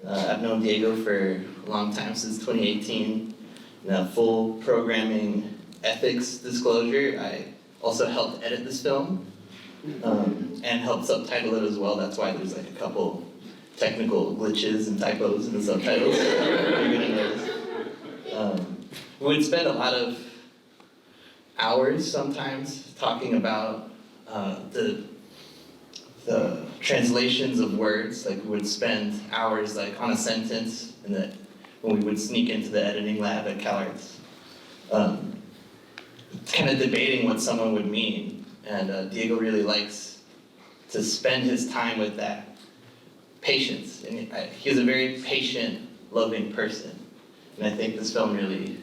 I've known Diego for a long time, since 2018. Full programming ethics disclosure, I also helped edit this film and helped subtitle it as well. That's why there's like a couple technical glitches and typos in the subtitles. You're gonna notice. We would spend a lot of hours sometimes talking about the translations of words. Like we would spend hours like on a sentence, and that when we would sneak into the editing lab at CalArts, kind of debating what someone would mean. And Diego really likes to spend his time with that patience. And he's a very patient, loving person. And I think this film really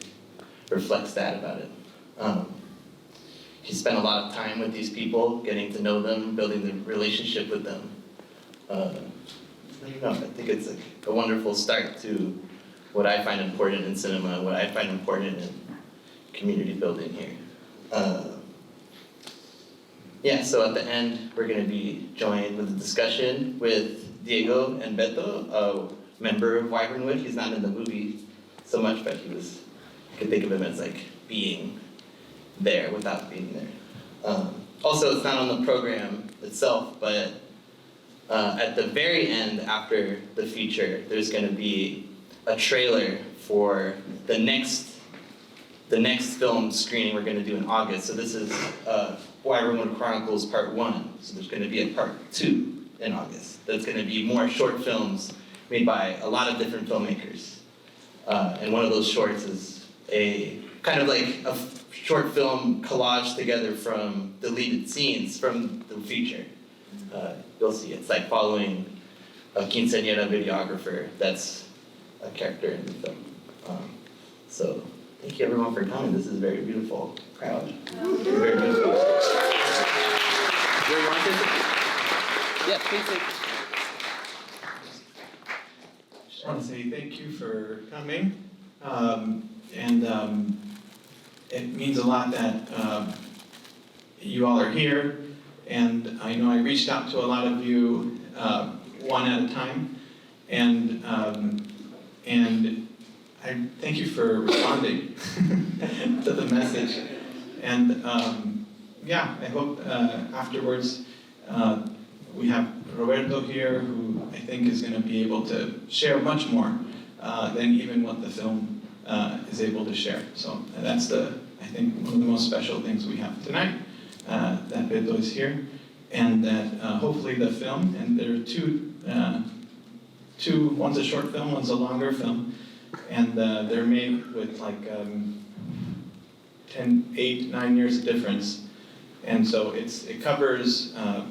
reflects that about it. He spent a lot of time with these people, getting to know them, building the relationship with them. I think it's like a wonderful start to what I find important in cinema, what I find important in community building here. So at the end, we're going to be joined with a discussion with Diego and Beto, a member of Wyvernwood. He's not in the movie so much, but I could think of him as like being there without being there. Also, it's not on the program itself, but at the very end, after the feature, there's going to be a trailer for the next film screening we're going to do in August. So this is Wyvernwood Chronicles Part 1. So there's going to be a Part 2 in August. That's going to be more short films made by a lot of different filmmakers. And one of those shorts is a kind of like a short film collaged together from deleted scenes from the feature. You'll see it's like following a quinceañera videographer that's a character in the film. So thank you everyone for coming. This is very beautiful crowd. Very beautiful. Yes, please. Just want to say thank you for coming. It means a lot that you all are here. And I know I reached out to a lot of you one at a time. And I thank you for responding to the message. And I hope afterwards we have Roberto here, who I think is going to be able to share much more than even what the film is able to share. So that's I think one of the most special things we have tonight, that Beto is here, and that hopefully the film, and there are two, one's a short film, one's a longer film, and they're made with like 8, 9 years difference. And so it covers a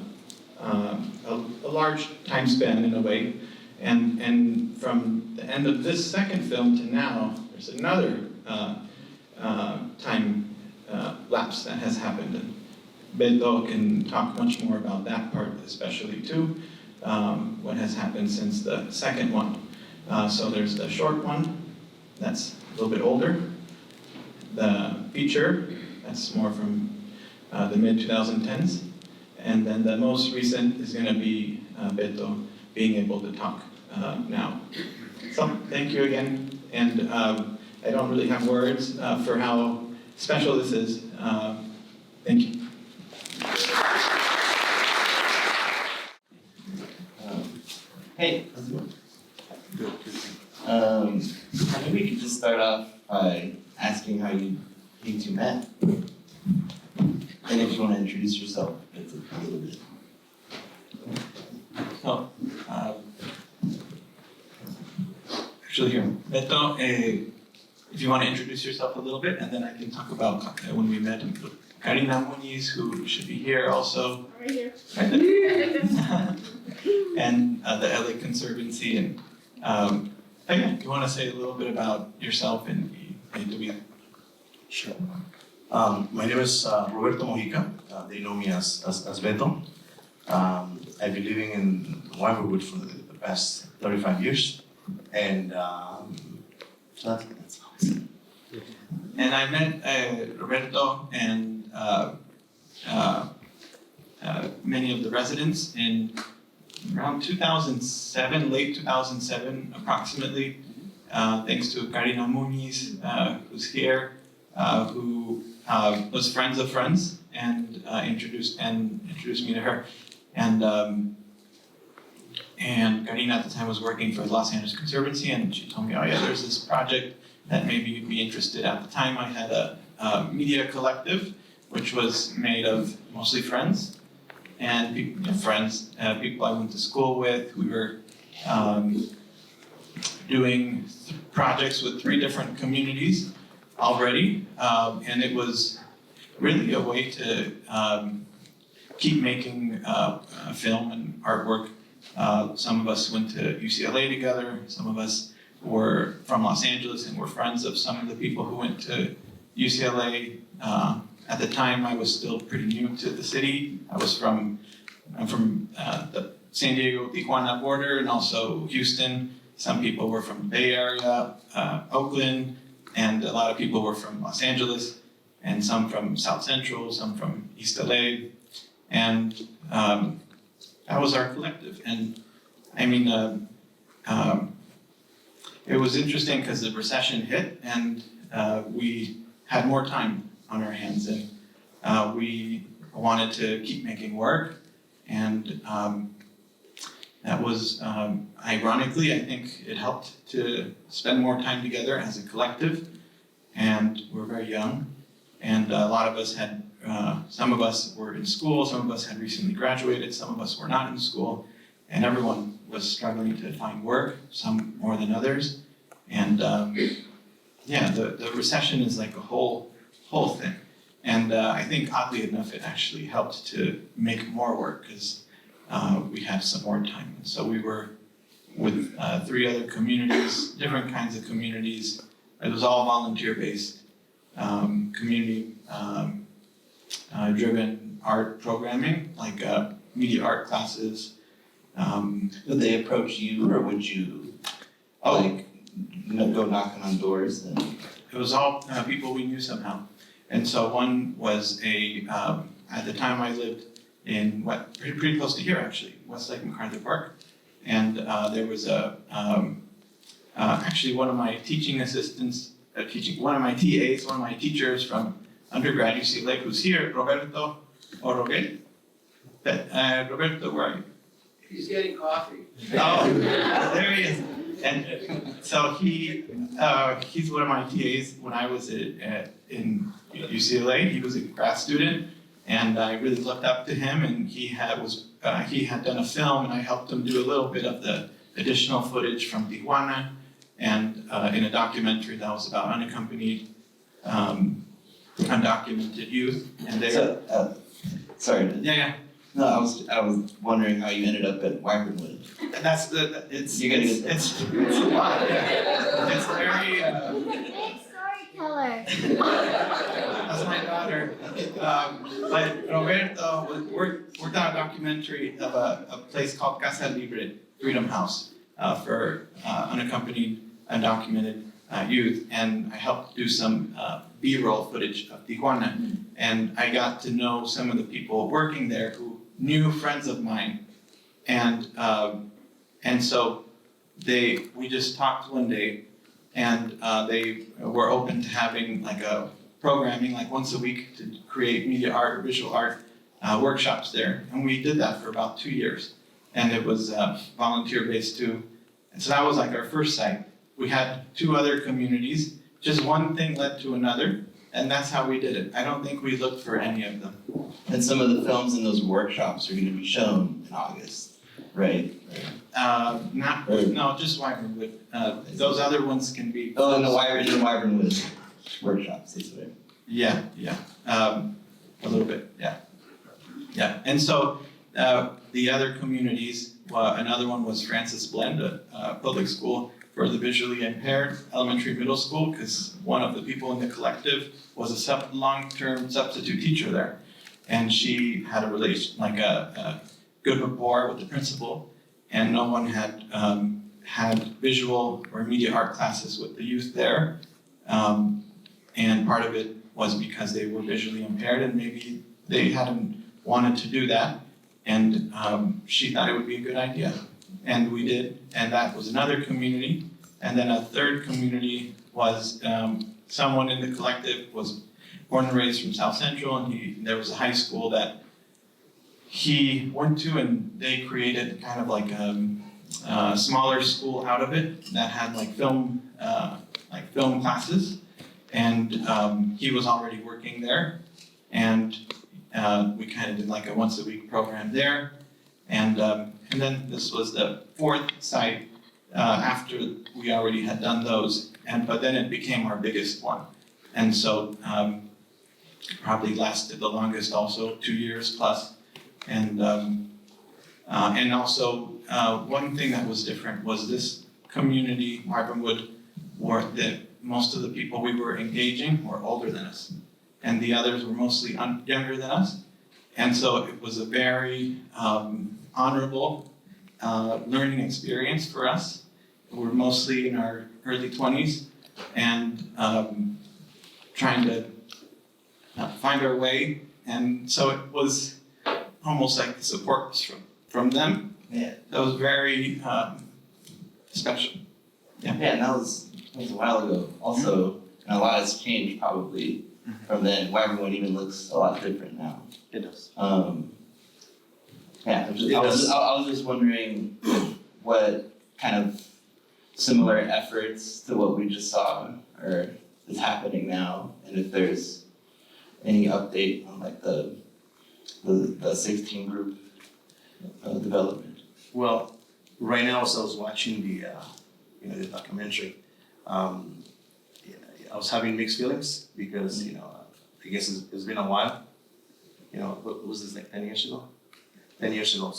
large time span in a way. And from the end of this second film to now, there's another time lapse that has happened. And Beto can talk much more about that part, especially too, what has happened since the second one. So there's the short one, that's a little bit older. The feature, that's more from the mid-2010s. And then the most recent is going to be Beto being able to talk now. So thank you again. And I don't really have words for how special this is. Thank you. Hey, how's it going? Good. Maybe we could just start off by asking how you two met. And if you want to introduce yourself, it's a little bit. Actually, here, Beto, if you want to introduce yourself a little bit, and then I can talk about when we met. Karina Muniz, who should be here also. Right here. Right there. And the LA Conservancy. And again, you want to say a little bit about yourself and do we? Sure. My name is Roberto Mojica. They know me as Beto. I've been living in Wyvernwood for the past 35 years. And so that's all I said. And I met Roberto and many of the residents in around 2007, late 2007 approximately, thanks to Karina Muniz, who's here, who was friends of friends and introduced me to her. And Karina at the time was working for the Los Angeles Conservancy, and she told me, oh yeah, there's this project that maybe you'd be interested. At the time I had a media collective, which was made of mostly friends, and people I went to school with. We were doing projects with 3 different communities already, and it was really a way to keep making film and artwork. Some of us went to UCLA together, some of us were from Los Angeles and were friends of some of the people who went to UCLA. At the time, I was still pretty new to the city. I'm from the San Diego-Tijuana border and also Houston. Some people were from the Bay Area, Oakland, and a lot of people were from Los Angeles, and some from South Central, some from East LA. And that was our collective. And I mean, it was interesting because the recession hit and we had more time on our hands, and we wanted to keep making work. And that was, ironically, I think it helped to spend more time together as a collective. And we're very young, and a lot of us had, some of us were in school, some of us had recently graduated, some of us were not in school, and everyone was struggling to find work, some more than others. And yeah, the recession is like a whole thing. And I think oddly enough, it actually helped to make more work because we had some more time. And so we were with 3 other communities, different kinds of communities. It was all volunteer-based, community driven art programming, like media art classes. Would they approach you, or would you go knocking on doors? It was all people we knew somehow. And so one was at the time I lived in pretty close to here actually, Westlake MacArthur Park. And there was actually one of my teaching assistants, one of my TAs, one of my teachers from undergrad UCLA who's here, Roberto Robles. Roberto, where are you? He's getting coffee. Oh, there he is. And so he's one of my TAs when I was in UCLA. He was a grad student, and I really looked up to him. And he had done a film, and I helped him do a little bit of the additional footage from Tijuana, and in a documentary that was about unaccompanied, undocumented youth. And they Sorry. yeah. No, I was wondering how you ended up at Wyvernwood. It's a lot. It's very. Big storyteller. That's my daughter. But Roberto worked on a documentary of a place called Casa Libre, Freedom House, for unaccompanied, undocumented youth, and I helped do some B-roll footage of Tijuana, and I got to know some of the people working there who knew friends of mine, and so we just talked one day, and they were open to having like a programming like once a week to create media art or visual art workshops there, and we did that for about 2 years, and it was volunteer based too, and so that was like our first site. We had 2 other communities, just one thing led to another, and that's how we did it. I don't think we looked for any of them. And some of the films in those workshops are going to be shown in August, right? No, just Wyvernwood. Those other ones can be. Oh, and the Wyvernwood workshops, that's what Yeah. A little bit, yeah. And so the other communities, another one was Francis Blend, a public school for the visually impaired, elementary, middle school, because one of the people in the collective was a long-term substitute teacher there. And she had a good rapport with the principal, and no one had had visual or media art classes with the youth there. And part of it was because they were visually impaired, and maybe they hadn't wanted to do that. And she thought it would be a good idea. And we did, and that was another community. And then a third community was someone in the collective was born and raised from South Central, and there was a high school that he went to, and they created kind of like a smaller school out of it that had like film classes. And he was already working there, and we kind of did like a once a week program there. And then this was the fourth site after we already had done those, but then it became our biggest one. And so probably lasted the longest, also 2 years plus. And also one thing that was different was this community, Wyvernwood, most of the people we were engaging were older than us, and the others were mostly younger than us. And so it was a very honorable learning experience for us. We're mostly in our early 20s and trying to find our way. And so it was almost like the support was from them. Yeah. That was very special. Yeah, and that was a while ago. Also, and a lot has changed probably from then. Wyvernwood even looks a lot different now. It does. Yeah, I was just wondering what kind of similar efforts to what we just saw is happening now, and if there's any update on like the 16 group development. Well, right now, as I was watching the documentary, I was having mixed feelings because I guess it's been a while. What was this, like 10 years ago? 10 years ago,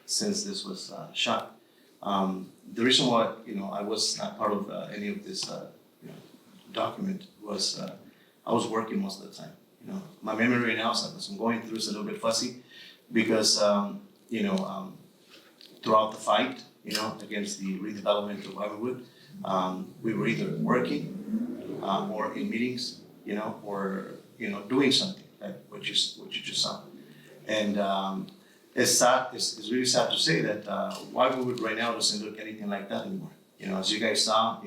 since this was shot. The reason why I was not part of any of this document was I was working most of the time. My memory right now, as I'm going through, is a little bit fuzzy because throughout the fight, against the redevelopment of Wyvernwood, we were either working or in meetings, or doing something like what you just saw. And it's sad. It's really sad to say that Wyvernwood right now doesn't look anything like that anymore. As you guys saw,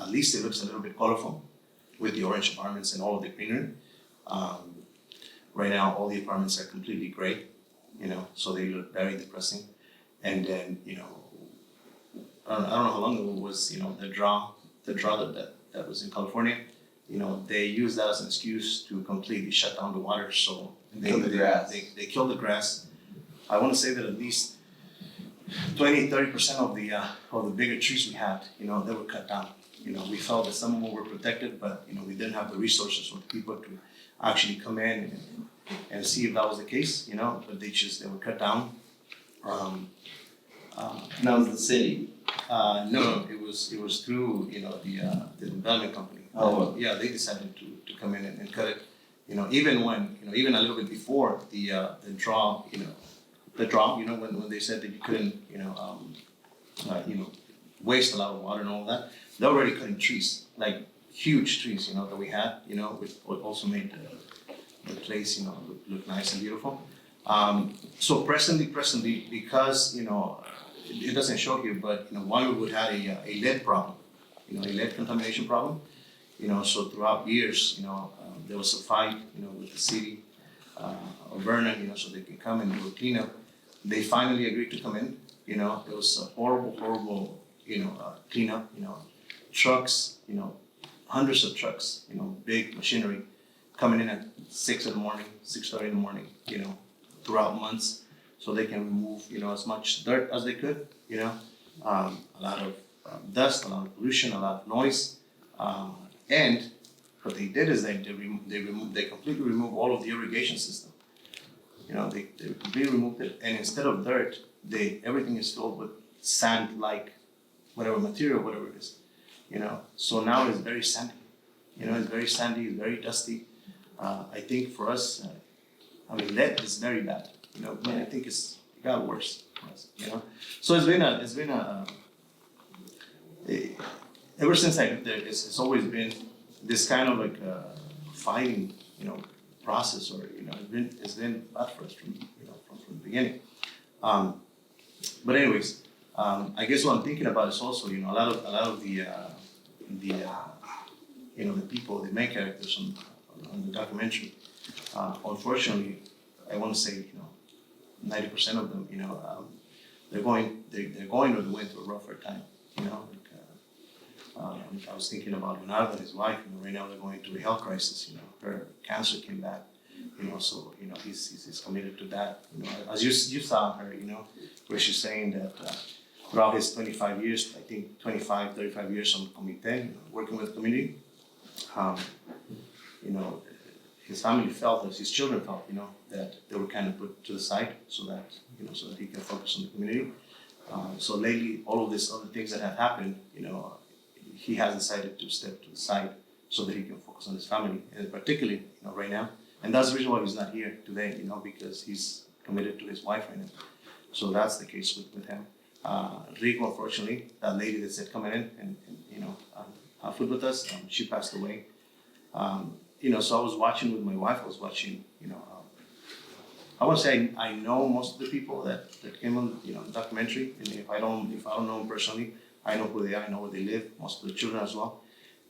at least it looks a little bit colorful with the orange apartments and all of the greenery. Right now, all the apartments are completely gray, so they look very depressing. And then, I don't know how long ago it was, the draw that was in California. They used that as an excuse to completely shut down the water. So they Kill the grass. They killed the grass. I want to say that at least 20-30% of the bigger trees we had, they were cut down. We felt that some of them were protected, but we didn't have the resources for the people to actually come in and see if that was the case. But they were cut down. And that was the city. No, it was through the development company. Oh. Yeah, they decided to come in and cut it. Even a little bit before the draw, when they said that you couldn't waste a lot of water and all that, they're already cutting trees, like huge trees, that we had, which also made the place, look nice and beautiful. So presently, because it doesn't show here, but Wyvernwood had a lead problem, a lead contamination problem. So throughout years, there was a fight, with the city of Vernon, so they can come and do a cleanup. They finally agreed to come in. It was a horrible, cleanup. Trucks, hundreds of trucks, big machinery, coming in at 6 in the morning, 6:30 in the morning, throughout months, so they can remove, as much dirt as they could, a lot of dust, a lot of pollution, a lot of noise, and what they did is they completely removed all of the irrigation system. They completely removed it, and instead of dirt, everything is filled with sand, like whatever material, whatever it is. So now it's very sandy. It's very sandy, it's very dusty. I think for us, lead is very bad. But I think it got worse for us. So it's been ever since I lived there, it's always been this kind of like fighting, process, or it's been bad for us from the beginning. But anyways, I guess what I'm thinking about is also a lot of the people, the main characters on the documentary. Unfortunately, I want to say 90% of them, they're going or they went through a rougher time. I was thinking about Leonardo and his wife. Right now they're going through a health crisis. Her cancer came back. So he's committed to that. As you saw her, where she's saying that throughout his 25 years, I think 25, 35 years on Comité, working with the community, his family felt, as his children felt, that they were kind of put to the side so that he can focus on the community. So lately, all of these other things that have happened, he has decided to step to the side so that he can focus on his family, and particularly, right now. And that's the reason why he's not here today, because he's committed to his wife right now. So that's the case with him. Rico, unfortunately, that lady that said coming in and have food with us, she passed away. So I was watching with my wife. I was watching, I want to say I know most of the people that came on, the documentary. And if I don't know them personally, I know who they are. I know where they live. Most of the children as well.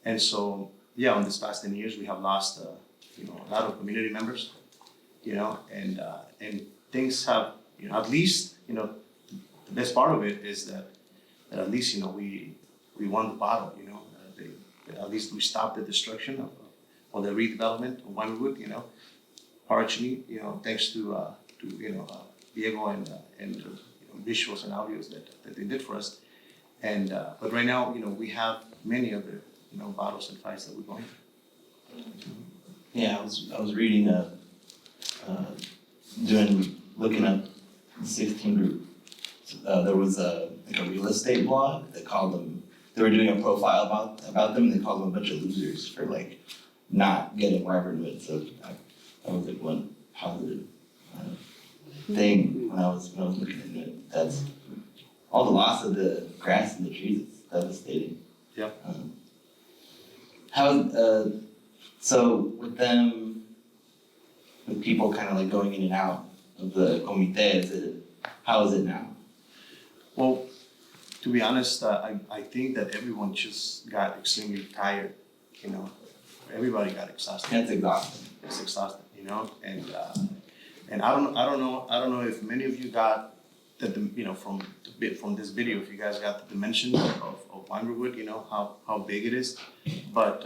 And so, in this past 10 years, we have lost, a lot of community members. And things have, at least, the best part of it is that at least, we won the battle. At least we stopped the destruction of the redevelopment of Wyvernwood, partially, thanks to Diego and visuals and audios that they did for us. And but right now, we have many other battles and fights that we're going through. Yeah, I was reading looking up the 16 group. There was a real estate blog that called them. They were doing a profile about them. And they called them a bunch of losers for not getting Wyvernwood. So that was one positive thing when I was looking into it. That's all the loss of the grass and the trees is devastating. Yeah. So with people kind of going in and out of the comité, how is it now? Well, to be honest, I think that everyone just got extremely tired. Everybody got exhausted. It's exhausting. It's exhausting, and I don't know if many of you got from this video, if you guys got the dimension of Wyvernwood, how big it is. But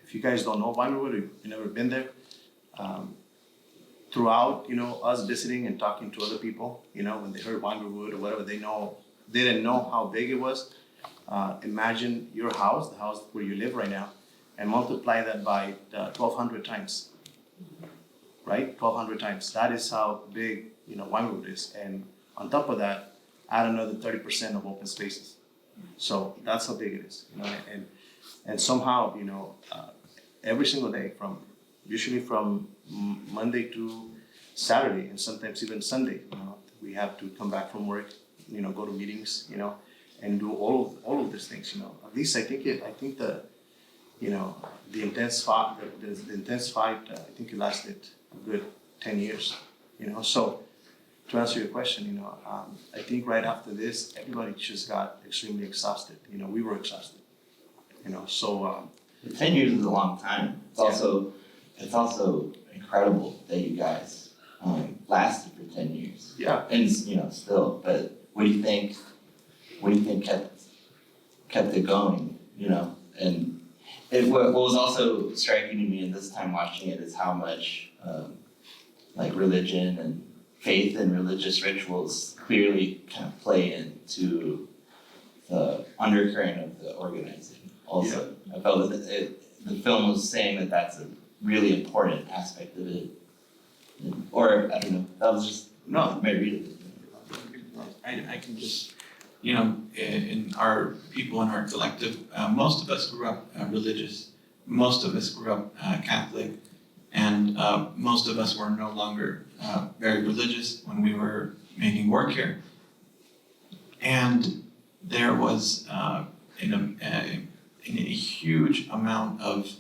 if you guys don't know Wyvernwood, or you've never been there, throughout us visiting and talking to other people, when they heard Wyvernwood or whatever, they didn't know how big it was. Imagine your house, the house where you live right now, and multiply that by 1,200 times, right? 1,200 times. That is how big Wyvernwood is, and on top of that, add another 30% of open spaces. So that's how big it is, and somehow every single day, usually from Monday to Saturday, and sometimes even Sunday, we have to come back from work, go to meetings, and do all of these things, At least I think the the intense fight, I think it lasted a good 10 years, So to answer your question, I think right after this, everybody just got extremely exhausted. We were exhausted, So 10 years is a long time. It's also incredible that you guys lasted for 10 years. Yeah. And still, but what do you think kept it going? And what was also striking to me in this time watching it is how much religion and faith and religious rituals clearly kind of play into the undercurrent of the organizing. Also, I felt that the film was saying that that's a really important aspect of it, or I don't know. That was just my read of it. I can just, in our people in our collective, most of us grew up religious, most of us grew up Catholic, and most of us were no longer very religious when we were making work here. And there was in a huge amount of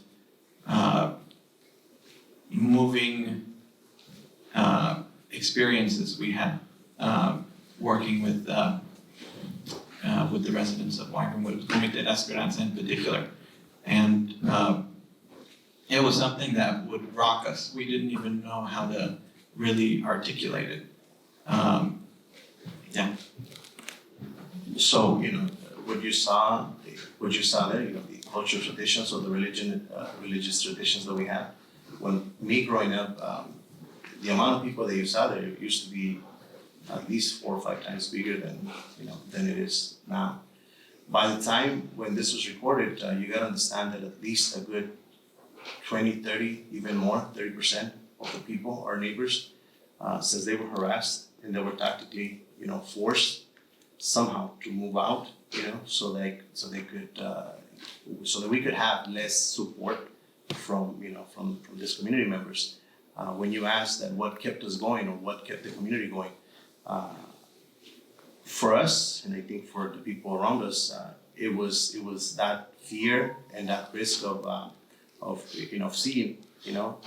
moving experiences we had working with the residents of Wyvernwood, Comité de Esperanza in particular. And it was something that would rock us. We didn't even know how to really articulate it. Yeah. So, what you saw there, the cultural traditions or the religious traditions that we had. When me growing up, the amount of people that you saw there used to be at least 4 or 5 times bigger than it is now. By the time when this was recorded, you gotta understand that at least a good 20, 30, even more, 30% of the people, our neighbors, since they were harassed and they were tactically, forced somehow to move out, so that we could have less support from these community members. When you ask that what kept us going or what kept the community going, for us, and I think for the people around us, it was that fear and that risk of seeing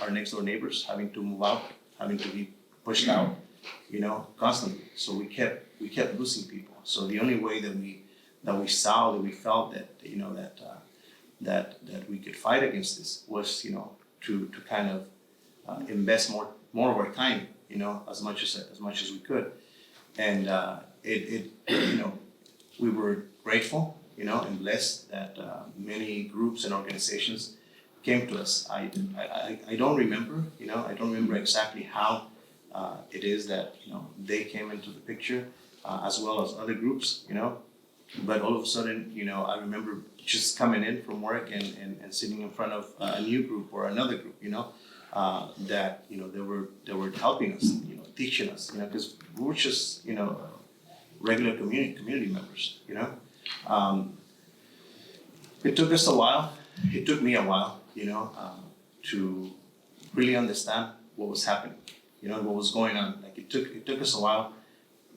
our next door neighbors having to move out, having to be pushed out, constantly. So we kept losing people. So the only way that we felt that we could fight against this was to kind of invest more of our time, as much as we could. And we were grateful, and blessed that many groups and organizations came to us. I don't remember, exactly how it is that they came into the picture, as well as other groups, but all of a sudden, I remember just coming in from work and sitting in front of a new group or another group, that they were helping us, teaching us, because we were just regular community members, It took us a while. It took me a while, to really understand what was happening, what was going on. Like it took us a while.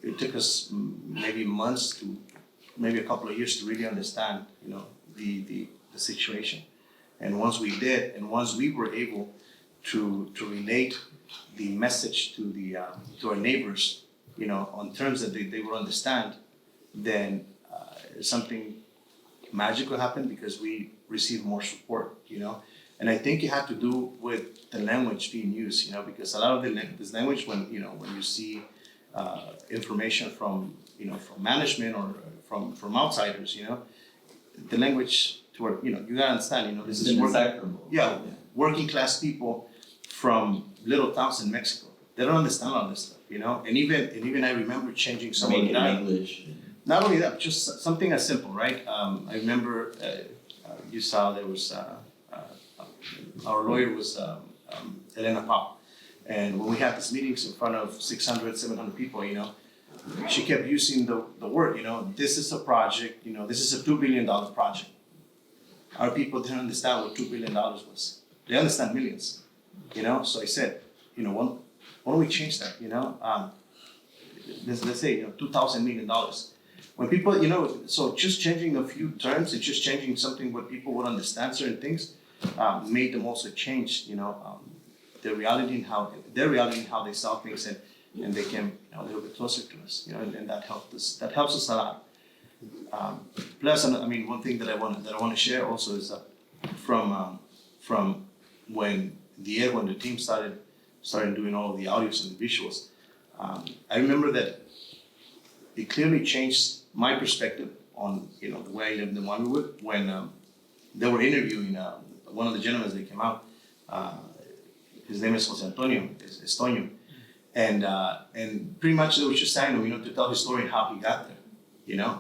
It took us maybe months to maybe a couple of years to really understand, the situation. And once we did, and once we were able to relate the message to our neighbors, on terms that they would understand, then something magical happened because we received more support, And I think it had to do with the language being used, because a lot of this language, when you see information from management or from outsiders, the language to where you gotta understand, this is working class people from little towns in Mexico. They don't understand all this stuff, And even I remember changing some of the English. Not only that, just something as simple, right? I remember you saw there was our lawyer was Elena Pau, and when we had these meetings in front of 600, 700 people, she kept using the word, this is a project, this is a $2 billion project. Our people didn't understand what $2 billion was. They understand millions, So I said, why don't we change that, let's say, $2,000 million. When people, so just changing a few terms and just changing something where people would understand certain things, made them also change, their reality and how they saw things, and they came a little bit closer to us, and that helped us. That helps us a lot. Plus, one thing that I want to share also is from when Diego and the team started doing all of the audios and the visuals. I remember that it clearly changed my perspective on the way I lived in Wyvernwood when they were interviewing one of the gentlemen that came out. His name is Jose Antonio, is Toño, and pretty much they were just saying to tell his story and how he got there,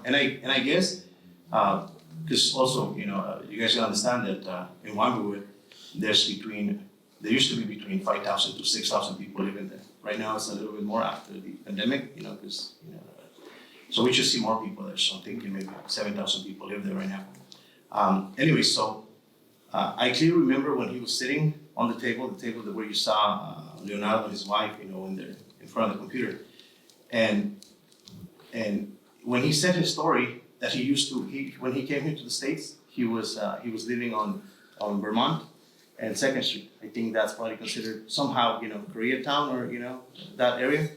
and I guess because also you guys can understand that in Wyvernwood there used to be between 5,000 to 6,000 people living there. Right now it's a little bit more after the pandemic, because so we should see more people there. So I'm thinking maybe 7,000 people live there right now. Anyway, so I clearly remember when he was sitting on the table where you saw Leonardo and his wife, when they're in front of the computer, and when he said his story that when he came here to the States, he was living on Vermont, and 2nd Street. I think that's probably considered somehow, Koreatown or, that area.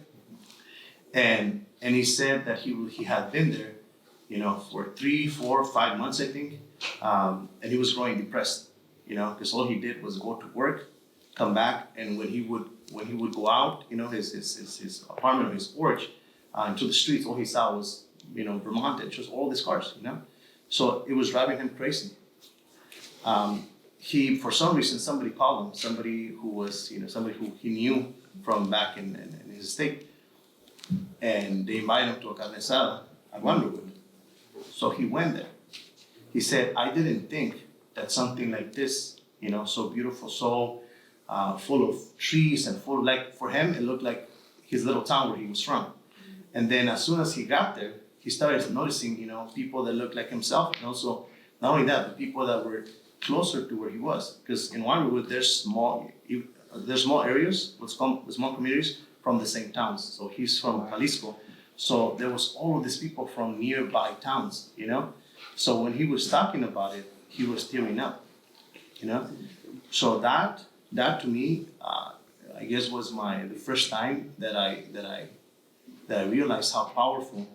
And he said that he had been there, for 3, 4, 5 months, I think. And he was growing depressed, because all he did was go to work, come back, and when he would go out, his apartment or his porch, into the streets, all he saw was, Vermont, and just all these cars, So it was driving him crazy. For some reason, somebody called him, somebody who was, somebody who he knew from back in his state, and they invited him to a carne asada at Wyvernwood. So he went there. He said, I didn't think that something like this, so beautiful, so full of trees and full, like for him, it looked like his little town where he was from. And then as soon as he got there, he started noticing, people that looked like himself, and also not only that, but people that were closer to where he was. Because in Wyvernwood, there's small areas, what's called small communities from the same towns. So he's from Jalisco. So there was all of these people from nearby towns, So when he was talking about it, he was tearing up, So that to me, I guess was the first time that I realized how powerful,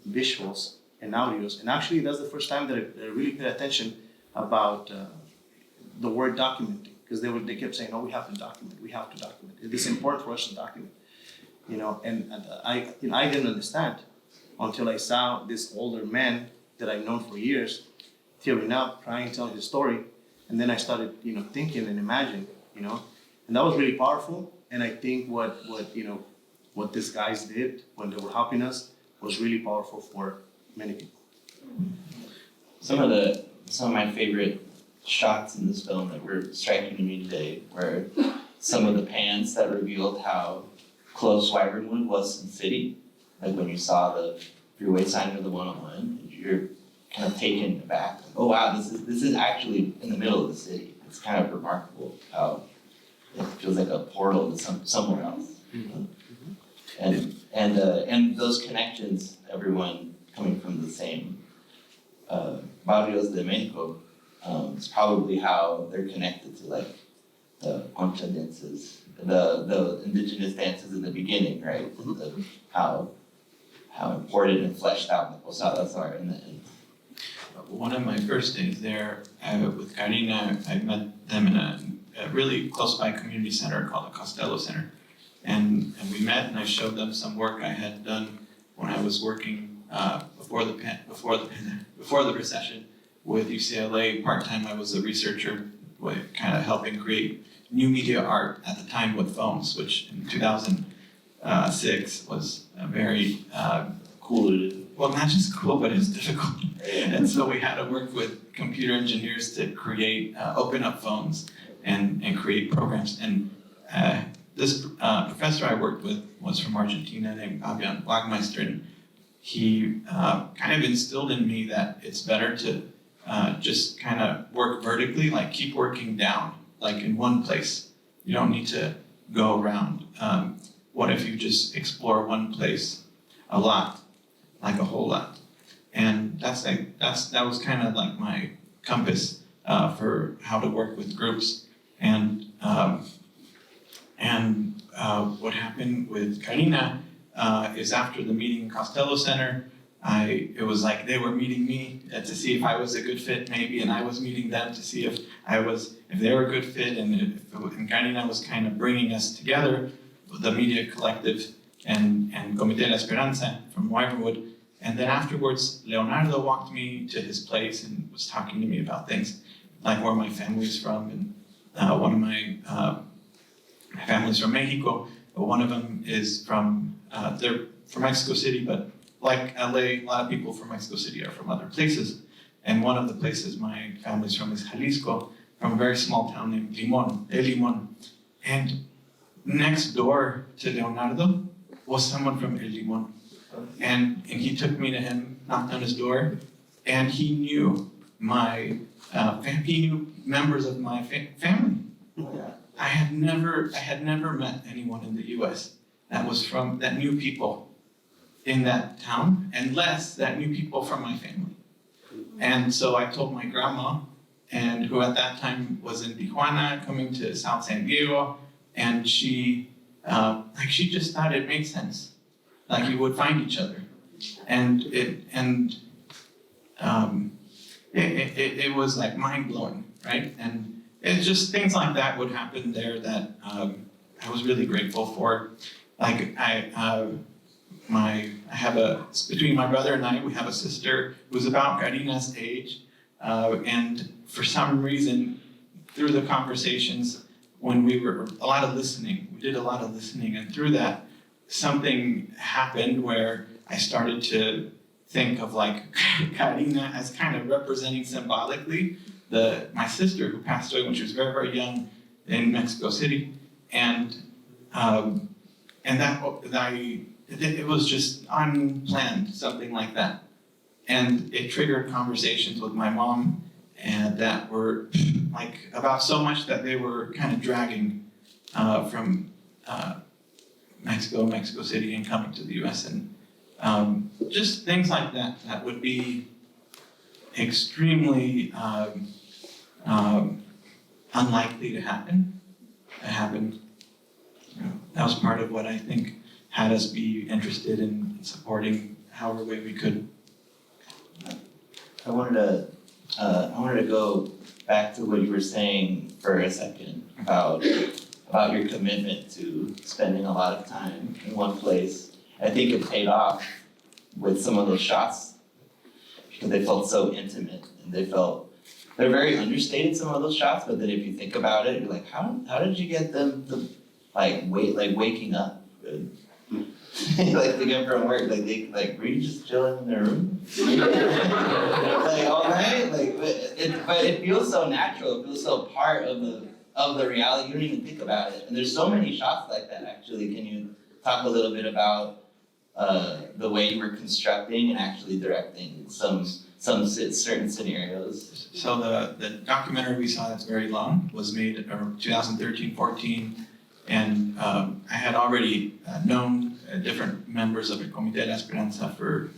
visuals and audios. And actually, that's the first time that I really paid attention about the word documenting, because they kept saying, "Oh, we have to document. It is important for us to document." And I didn't understand until I saw this older man that I've known for years tearing up, crying, telling his story, and then I started, thinking and imagining, and that was really powerful. And I think what these guys did when they were helping us was really powerful for many people. Some of my favorite shots in this film that were striking to me today were some of the pans that revealed how close Wyvernwood was to the city. Like when you saw the freeway sign or the 101, you're kind of taken aback. Like, oh wow, this is actually in the middle of the city. It's kind of remarkable how it feels like a portal to somewhere else. Mm-hmm. And those connections, everyone coming from the same barrios de Mexico, is probably how they're connected to like the concha dances, the indigenous dances in the beginning, right? Mm-hmm. How important and fleshed out the posadas are in the end. One of my first days there with Karina, I met them in a really close by community center called the Costello Center. And we met, and I showed them some work I had done when I was working before the recession with UCLA. Part-time, I was a researcher, kind of helping create new media art at the time with phones, which in 2006 was a very Cool. well, not just cool, but it was difficult. And so we had to work with computer engineers to create, open up phones and create programs. And this professor I worked with was from Argentina named Fabian Wagmeister, and he kind of instilled in me that it's better to just kind of work vertically, like keep working down, like in one place. You don't need to go around. What if you just explore one place a lot, like a whole lot? And that was kind of like my compass for how to work with groups. And what happened with Karina is after the meeting in Costello Center, it was like they were meeting me to see if I was a good fit maybe, and I was meeting them to see if they were a good fit, and Karina was kind of bringing us together, the media collective and Comité de la Esperanza from Wyvernwood. And then afterwards, Leonardo walked me to his place and was talking to me about things, like where my family's from, and one of my family's from Mexico, but one of them is they're from Mexico City, but like LA, a lot of people from Mexico City are from other places. And one of the places my family's from is Jalisco, from a very small town named Limon. And next door to Leonardo was someone from El Limon. And he took me to him, knocked on his door, and he knew he knew members of my family. I had never met anyone in the U.S. that knew people in that town, and less that knew people from my family. And so I told my grandma, and who at that time was in Tijuana, coming to South San Diego, and she just thought it made sense. Like we would find each other, and it was like mind blowing, right? And it's just things like that would happen there that I was really grateful for. Like between my brother and I, we have a sister who's about Karina's age, and for some reason, through the conversations, when we did a lot of listening, and through that, something happened where I started to think of like Karina as kind of representing symbolically my sister who passed away when she was very, very young in Mexico City, and it was just unplanned, something like that. And it triggered conversations with my mom, and that were like about so much that they were kind of dragging from Mexico City and coming to the US. And just things like that would be extremely unlikely to happen. It happened. That was part of what I think had us be interested in supporting however way we could. I wanted to go back to what you were saying for a second about your commitment to spending a lot of time in one place. I think it paid off with some of those shots because they felt so intimate, and they're very understated, some of those shots, but then if you think about it, you're like, how did you get them to waking up? Like they get from work, were you just chilling in their room? All night? But it feels so natural, it feels so part of the reality, you don't even think about it. And there's so many shots like that actually. Can you talk a little bit about the way you were constructing and actually directing some certain scenarios? So the documentary we saw that's very long was made in 2013-14, and I had already known different members of the Comité de la Esperanza for,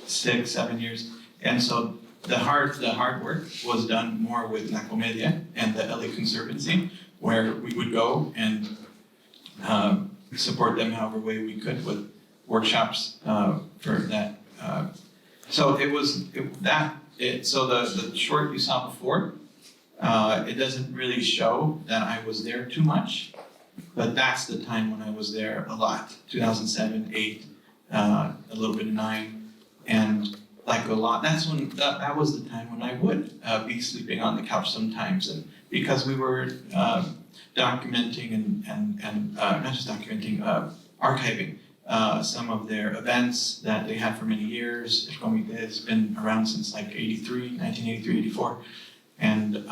6-7 years. And so the hard work was done more with La Comedia and the LA Conservancy, where we would go and support them however way we could with workshops for that. So the short you saw before, it doesn't really show that I was there too much, but that's the time when I was there a lot, 2007, 8, a little bit of 9, and like a lot. That was the time when I would be sleeping on the couch sometimes, and because we were documenting and not just documenting, archiving some of their events that they had for many years. El Comité has been around since like 1983, 84. And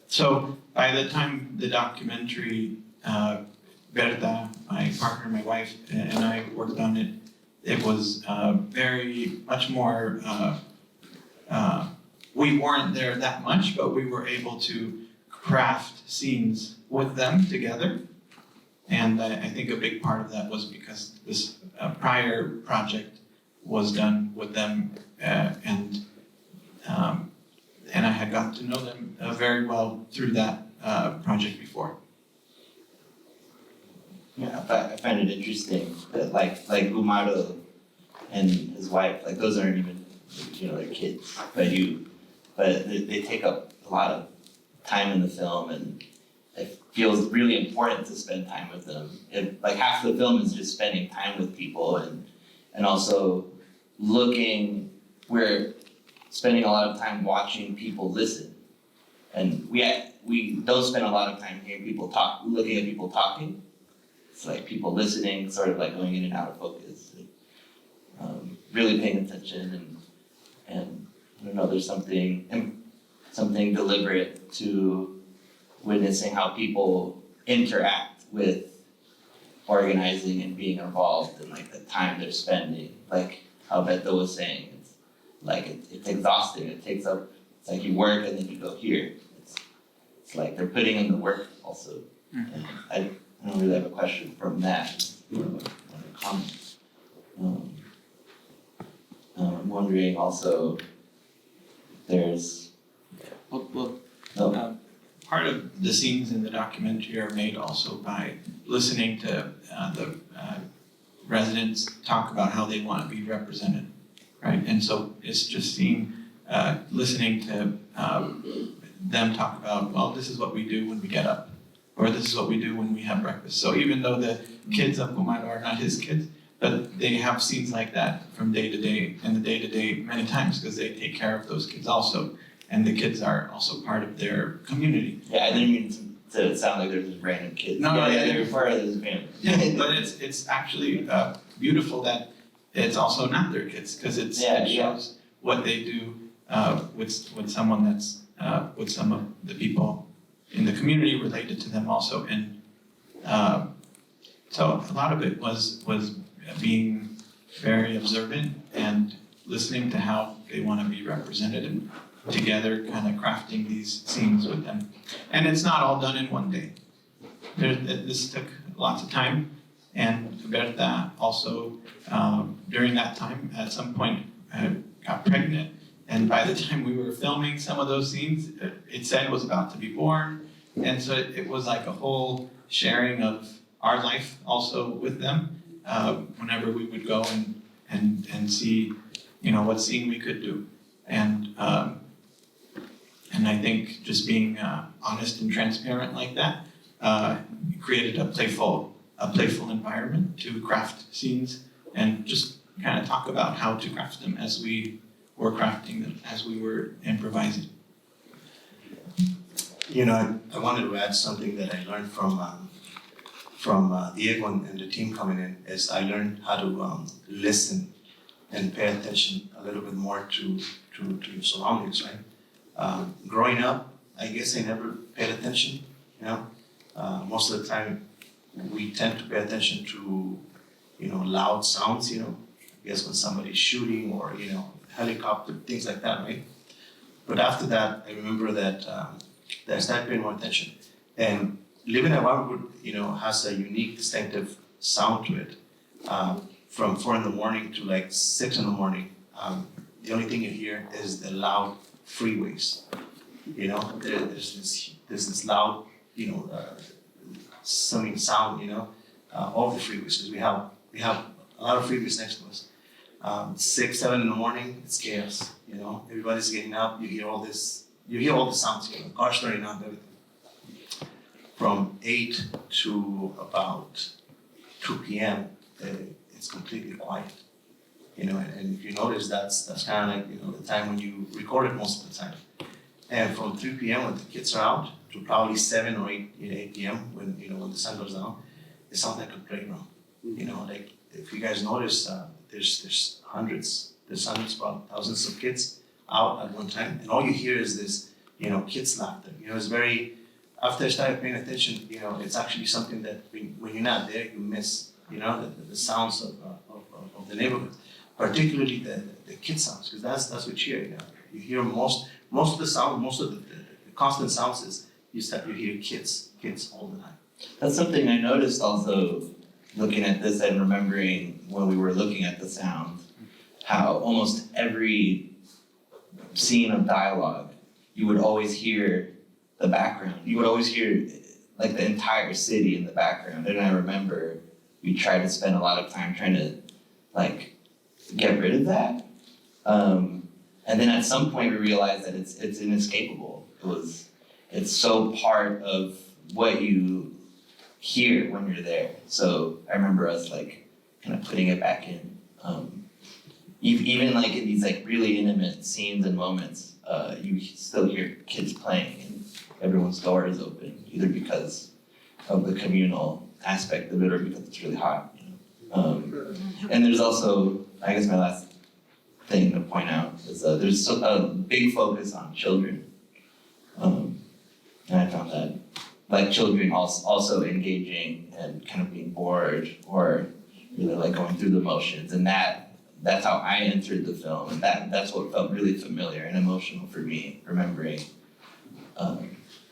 so by the time the documentary, Berta, my partner, my wife, and I worked on it, it was very much more, we weren't there that much, but we were able to craft scenes with them together. And I think a big part of that was because this prior project was done with them, and I had gotten to know them very well through that project before. Yeah, I find it interesting that like Umaro and his wife, like those aren't even, their kids, but they take up a lot of time in the film, and it feels really important to spend time with them. Like half the film is just spending time with people, and also we're spending a lot of time watching people listen. And we don't spend a lot of time hearing people talk, looking at people talking. It's like people listening, sort of like going in and out of focus. Really paying attention, and I don't know, there's something deliberate to witnessing how people interact with organizing and being involved, and like the time they're spending. Like how Beto was saying, it's like it's exhausting. It's like you work and then you go here. It's like they're putting in the work also. And I don't really have a question from that. It's more of a comment. I'm wondering also, there's, Part of the scenes in the documentary are made also by listening to the residents talk about how they want to be represented, right? And so it's just listening to them talk about, well, this is what we do when we get up, or this is what we do when we have breakfast. So even though the kids of Kumano are not his kids, but they have scenes like that from day to day, and the day to day many times, because they take care of those kids also. And the kids are also part of their community. yeah, I didn't mean to sound like there's just random kids. No, yeah, they're part of this family. Yeah, but it's actually beautiful that it's also not their kids, because it shows what they do with someone that's with some of the people in the community related to them also, and so a lot of it was being very observant and listening to how they want to be represented, and together kind of crafting these scenes with them. And it's not all done in one day. This took lots of time, and Berta also, during that time, at some point, got pregnant, and by the time we were filming some of those scenes, it said it was about to be born, and so it was like a whole sharing of our life also with them, whenever we would go and see, what scene we could do. And I think just being honest and transparent like that created a playful environment to craft scenes, and just kind of talk about how to craft them as we were crafting them, as we were improvising. I wanted to add something that I learned from Diego and the team coming in. Is I learned how to listen and pay attention a little bit more to your surroundings, right? Growing up, I guess I never paid attention, most of the time we tend to pay attention to, loud sounds, I guess when somebody's shooting or, helicopter, things like that, right? But after that, I remember that I started paying more attention. And living at Wyvernwood, has a unique, distinctive sound to it. From 4 a.m. to like 6 a.m, the only thing you hear is the loud freeways. There's this loud, summing sound, of the freeways, because we have a lot of freeways next to us. 6, 7 in the morning, it's chaos. Everybody's getting up. You hear all the sounds. Cars turning up, everything. From 8 to about 2 p.m, it's completely quiet. And if you notice, that's kind of like, the time when you record it most of the time. And from 3 p.m. when the kids are out to probably 7 or 8 p.m. when the sun goes down, it sounds like a playground. Like if you guys notice, there's hundreds, about thousands of kids out at one time, and all you hear is this, kids laughter. It's very. After I started paying attention, it's actually something that when you're not there, you miss. The sounds of the neighborhood. Particularly the kid sounds, because that's what you hear. You hear most of the sound, most of the constant sounds is you hear kids all the time. That's something I noticed also looking at this and remembering when we were looking at the sound, how almost every scene of dialogue, you would always hear the background. You would always hear like the entire city in the background. And I remember we tried to spend a lot of time trying to get rid of that. And then at some point we realized that it's inescapable. It's so part of what you hear when you're there. So I remember us kind of putting it back in. Even in these really intimate scenes and moments, you still hear kids playing and everyone's door is open, either because of the communal aspect of it or because it's really hot. And there's also, I guess my last thing to point out is there's a big focus on children. And I found that children also engaging and kind of being bored or really going through the motions, and that's how I entered the film, and that's what felt really familiar and emotional for me, remembering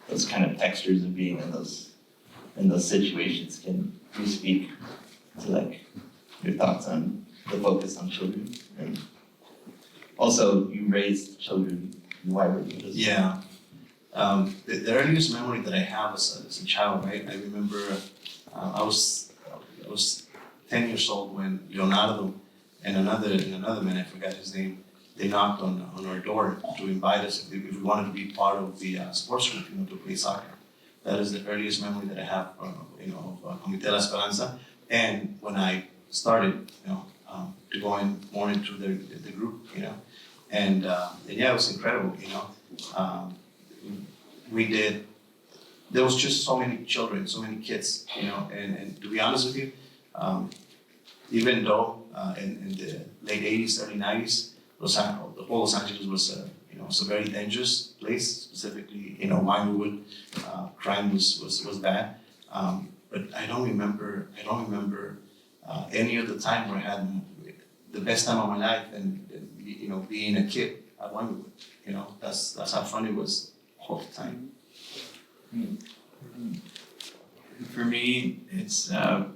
those kind of textures of being in those situations. Can you speak to your thoughts on the focus on children? also you raised children in Wyvernwood as well. Yeah. The earliest memory that I have as a child, right? I remember I was 10 years old when Leonardo and another man, I forgot his name, they knocked on our door to invite us if we wanted to be part of the sports group, to play soccer. That is the earliest memory that I have, of Comité La Esperanza. And when I started, to go more into the group, and yeah, it was incredible, there was just so many children, so many kids, and to be honest with you, even though in the late 80s, early 90s, the whole Los Angeles was a very dangerous place, specifically, Wyvernwood, crime was bad, but I don't remember any other time where I had the best time of my life and being a kid at Wyvernwood. That's how fun it was all the time. For me, it's the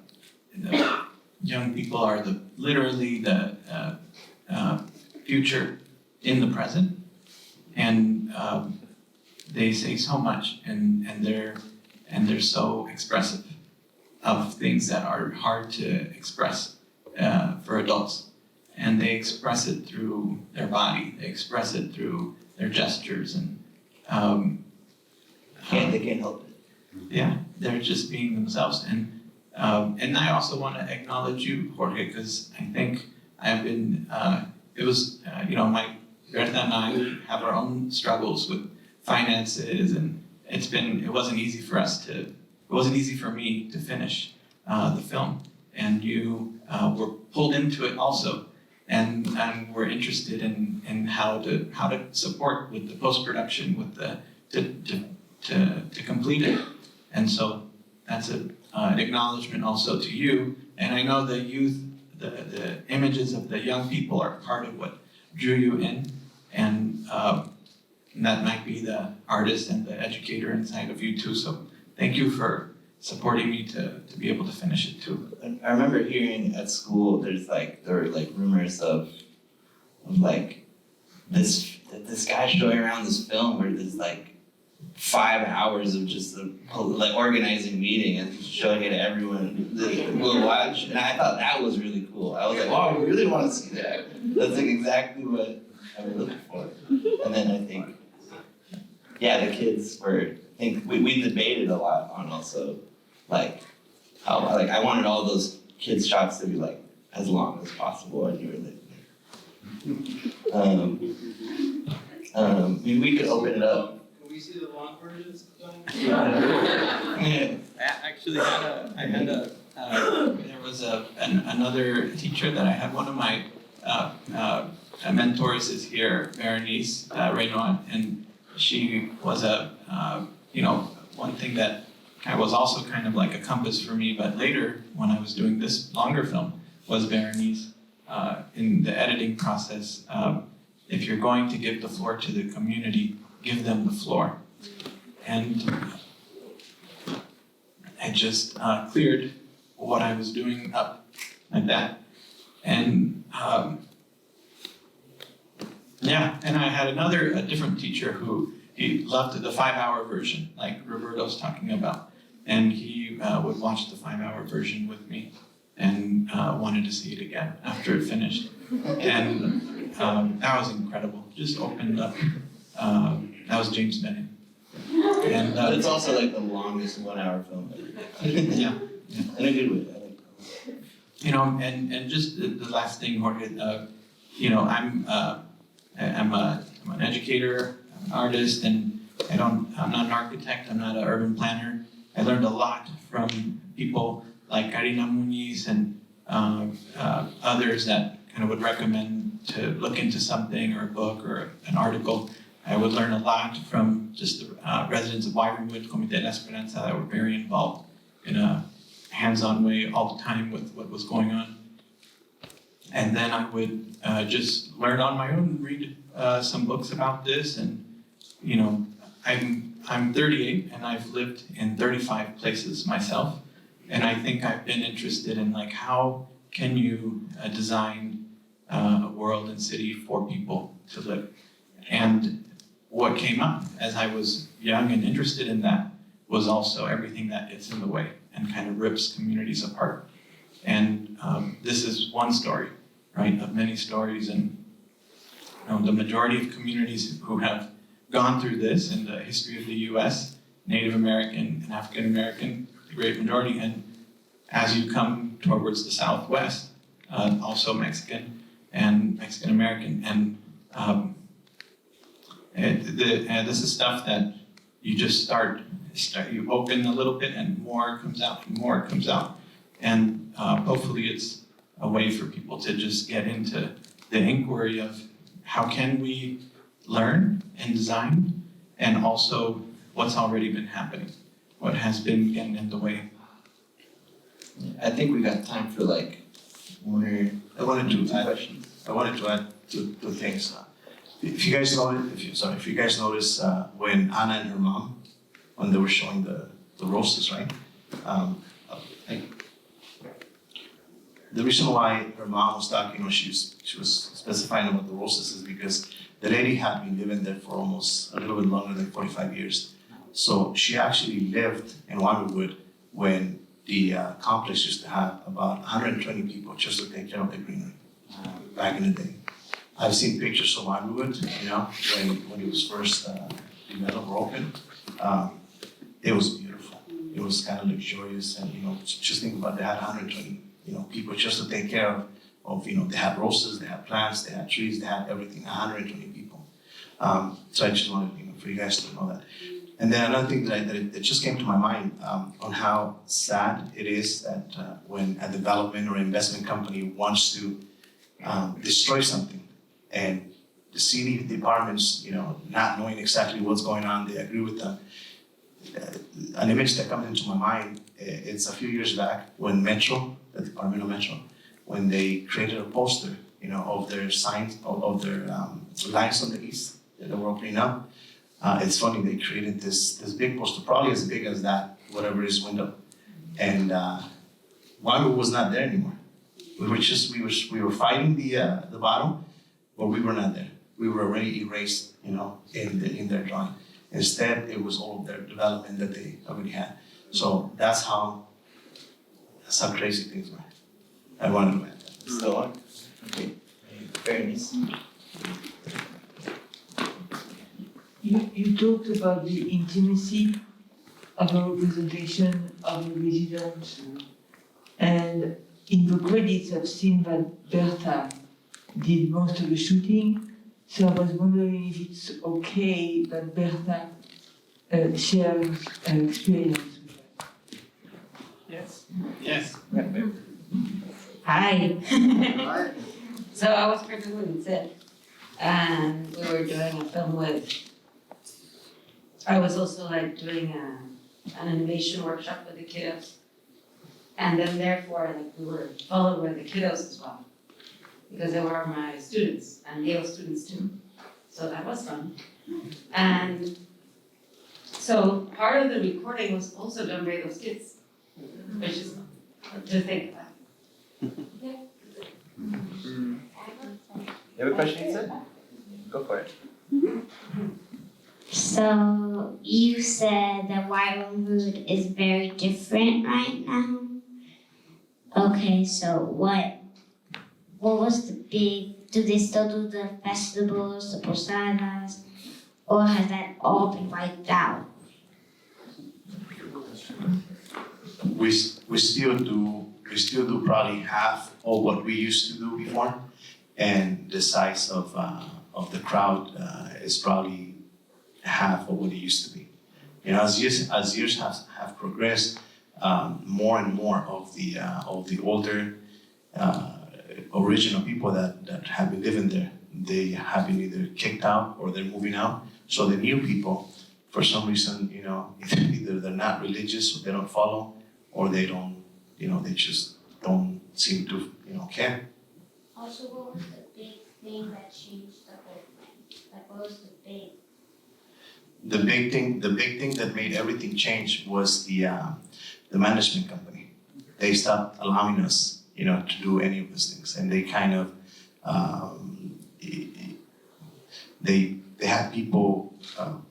young people are literally the future in the present, and they say so much, and they're so expressive of things that are hard to express for adults, and they express it through their body, they express it through their gestures, and They can't help it. yeah, they're just being themselves. And I also want to acknowledge you, Jorge, because I think I've been, it was, my Berta and I have our own struggles with finances, and it wasn't easy for me to finish the film. And you were pulled into it also, and were interested in how to support with the post-production, with to complete it. And so that's an acknowledgement also to you. And I know the youth, the images of the young people are part of what drew you in, and that might be the artist and the educator inside of you too. So thank you for supporting me to be able to finish it too. I remember hearing at school, there were rumors of this guy showing around this film where there's 5 hours of just organizing meeting and showing it to everyone that will watch, and I thought that was really cool. I was like, wow, I really want to see that. That's exactly what I was looking for. And then I think, the kids were. I think we debated a lot on also how I wanted all those kids shots to be as long as possible, and you were we could open it up. Can we see the long versions? I actually there was another teacher that I had. One of my mentors is here, Berenice Reynold, and she was one thing that was also kind of like a compass for me, but later when I was doing this longer film was Berenice in the editing process. If you're going to give the floor to the community, give them the floor. And I just cleared what I was doing up like that. And and I had a different teacher who he loved the 5-hour version, like Roberto's talking about. And he would watch the 5-hour version with me and wanted to see it again after it finished. And that was incredible. Just opened up. That was James Bennett. And But it's also the longest 1-hour film ever. yeah. In a good way. And just the last thing, Jorge, I'm an educator, I'm an artist, and I'm not an architect, I'm not an urban planner. I learned a lot from people like Karina Muniz and others that kind of would recommend to look into something or a book or an article. I would learn a lot from just the residents of Wyvernwood, Comité La Esperanza, that were very involved in a hands-on way all the time with what was going on. And then I would just learn on my own, read some books about this, and I'm 38 and I've lived in 35 places myself, and I think I've been interested in how can you design a world and city for people to live. And what came up as I was young and interested in that was also everything that gets in the way and kind of rips communities apart. And this is one story, right, of many stories. And the majority of communities who have gone through this in the history of the US, Native American and African American, the great majority, and as you come towards the Southwest, also Mexican and Mexican American. And this is stuff that you just start, you open a little bit and more comes out and more comes out. And hopefully it's a way for people to just get into the inquiry of how can we learn and design, and also what's already been happening, what has been getting in the way. I think we got time for like one or I wanted two to add questions. two things. If you guys notice when Anna and her mom, when they were showing the roses, right? The reason why her mom was talking, she was specifying about the roses, is because the lady had been living there for almost a little bit longer than 45 years. So she actually lived in Wyvernwood when the complex used to have about 120 people just to take care of the greenery back in the day. I've seen pictures of Wyvernwood, when it was first developed or opened. It was beautiful. It was kind of luxurious, and just think about it, they had 120 people just to take care of they had roses, they had plants, they had trees, they had everything, 120 people. So I just wanted for you guys to know that. And then another thing that just came to my mind on how sad it is that when a development or investment company wants to destroy something, and the city departments, not knowing exactly what's going on, they agree with them. An image that comes into my mind, it's a few years back when Metro, the Department of Metro, when they created a poster, of their signs, of their lines on the east that they were opening up. It's funny, they created this big poster, probably as big as that, whatever is window. And Wyvernwood was not there anymore. We were fighting the bottom, but we were not there. We were already erased, in their drawing. Instead, it was all of their development that they already had. So that's how crazy things were. I wanted to add that. Still on? Okay. Very nice. You talked about the intimacy of a representation of a resident, and in the credits I've seen that Bertha did most of the shooting, so I was wondering if it's okay that Bertha shares her experience with us. Yes. Yes. Hi. So I was part of what it said, and we were doing a film with. I was also doing an animation workshop with the kiddos, and then therefore we were followed by the kiddos as well, because they were my students and Yale students too. So that was fun, and so part of the recording was also done by those kids, which is fun to think about. You have a question, you said? Go for it. So you said that Wyvernwood is very different right now. Okay, so what was the big? Do they still do the festivals, the posadas, or has that all been wiped out? We still do probably half of what we used to do before, and the size of the crowd is probably half of what it used to be. As years have progressed, more and more of the older original people that have been living there, they have been either kicked out or they're moving out. So the new people, for some reason, either they're not religious or they don't follow, or they don't, they just don't seem to, care. Also, what was the big thing that changed the whole thing? Like, what was the big? The big thing that made everything change was the management company. They stopped allowing us, to do any of those things, and they kind of they had people,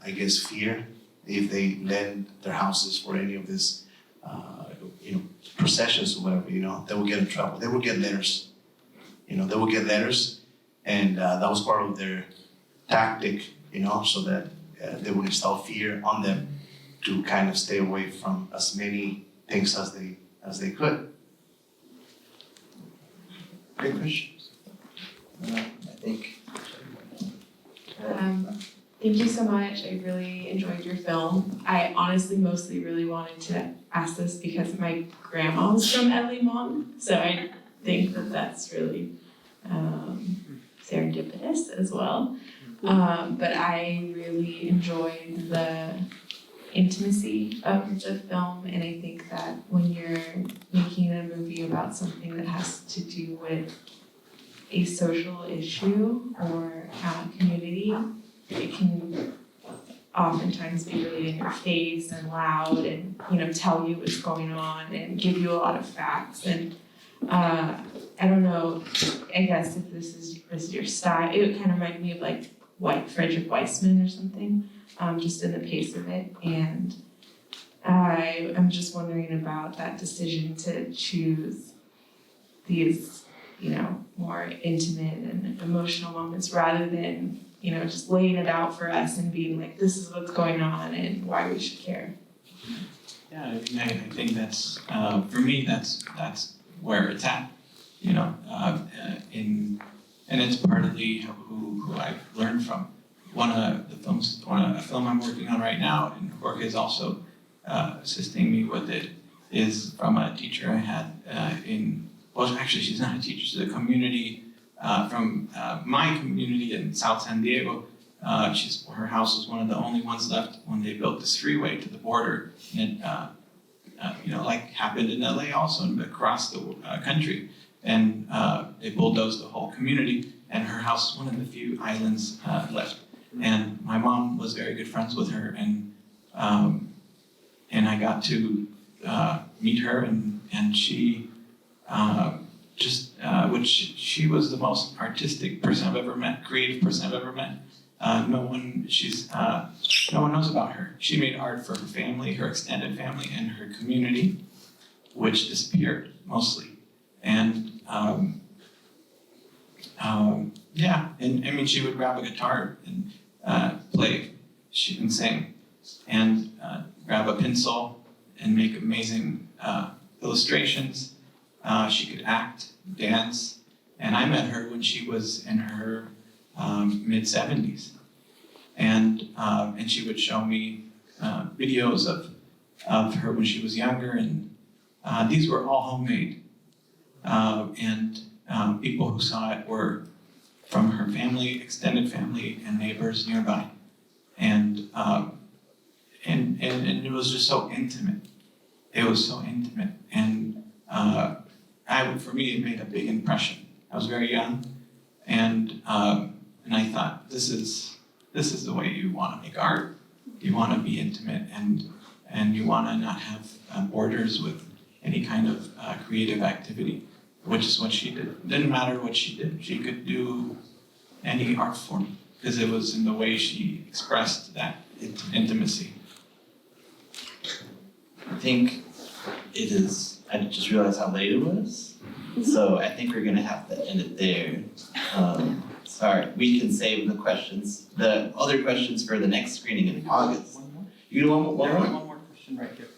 I guess, fear if they lend their houses for any of this, processions or whatever, they would get in trouble. They would get letters, they would get letters, and that was part of their tactic, so that they would install fear on them to kind of stay away from as many things as they could. Great questions. I think. Thank you so much. I really enjoyed your film. I honestly mostly really wanted to ask this because my grandma was from El Limon, so I think that that's really serendipitous as well. But I really enjoyed the intimacy of the film, and I think that when you're making a movie about something that has to do with a social issue or community, it can oftentimes be really in your face and loud and, tell you what's going on and give you a lot of facts. And I don't know, I guess if this is your style, it kind of reminded me of like Frederick Weissman or something, just in the pace of it. And I'm just wondering about that decision to choose these, more intimate and emotional moments rather than, just laying it out for us and being like, this is what's going on and why we should care. Yeah, I think that's, for me, that's where it's at, and it's partly who I've learned from. A film I'm working on right now, and Jorge is also assisting me with it, is from a teacher I had actually she's not a teacher, she's a community from my community in South San Diego. Her house was one of the only ones left when they built this freeway to the border, and it like happened in LA also and across the country, and they bulldozed the whole community, and her house is one of the few islands left. And my mom was very good friends with her, and I got to meet her, and she she was the most artistic person I've ever met, creative person I've ever met. No one knows about her. She made art for her family, her extended family, and her community, which disappeared mostly. And she would grab a guitar and play, she can sing, and grab a pencil and make amazing illustrations. She could act, dance, and I met her when she was in her mid-70s, and she would show me videos of her when she was younger, and these were all homemade, and people who saw it were from her family, extended family, and neighbors nearby, and it was just so intimate. It was so intimate, and for me, it made a big impression. I was very young, and I thought, this is the way you want to make art. You want to be intimate, and you want to not have borders with any kind of creative activity, which is what she did. It didn't matter what she did. She could do any art form because it was in the way she expressed that intimacy. I think it is, I just realized how late it was. So I think we're gonna have to end it there. Sorry, we can save the other questions for the next screening in August. One more? You do one more? One more question right here.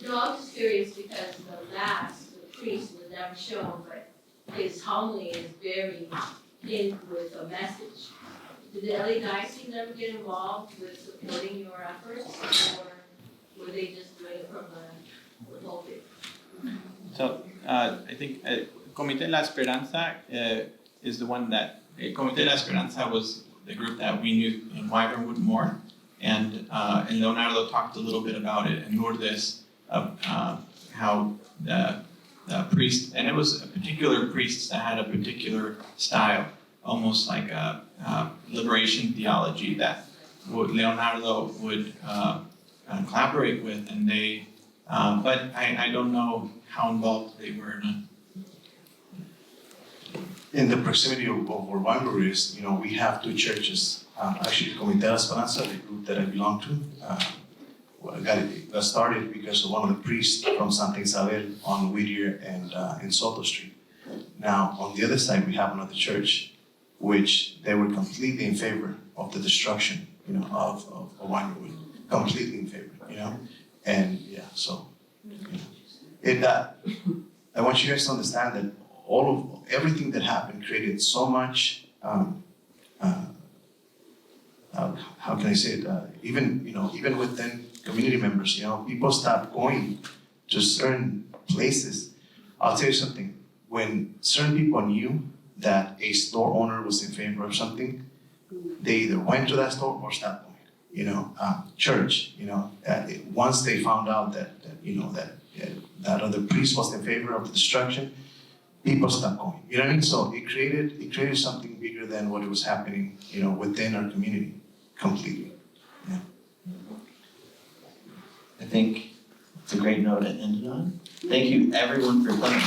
No, I'm just curious because the priest was never shown, but his homily is very in with a message. Did the LA Diocese ever get involved with supporting your efforts, or were they just doing it from the pulpit? So I think Comité de la Esperanza is the one that, Comité de la Esperanza was the group that we knew in Wyvernwood more, and Leonardo talked a little bit about it, and Lourdes, of how the priest, and it was a particular priest that had a particular style, almost like a liberation theology that Leonardo would collaborate with, and they, but I don't know how involved they were in it. In the proximity of where Wyvernwood is, we have two churches Actually, Comité de la Esperanza, the group that I belong to, got started because of one of the priests from Santa Isabel on Whittier and Soto Street. Now, on the other side, we have another church, which they were completely in favor of the destruction, of Wyvernwood, completely in favor, and yeah, so, I want you guys to understand that everything that happened created so much, how can I say it? Even within community members, people stopped going to certain places. I'll tell you something. When certain people knew that a store owner was in favor of something, they either went to that store or stopped going. Church. Once they found out that other priest was in favor of the destruction, people stopped going. You know what I mean? So it created something bigger than what was happening, within our community, completely. Yeah. I think it's a great note to end it on. Thank you everyone for coming.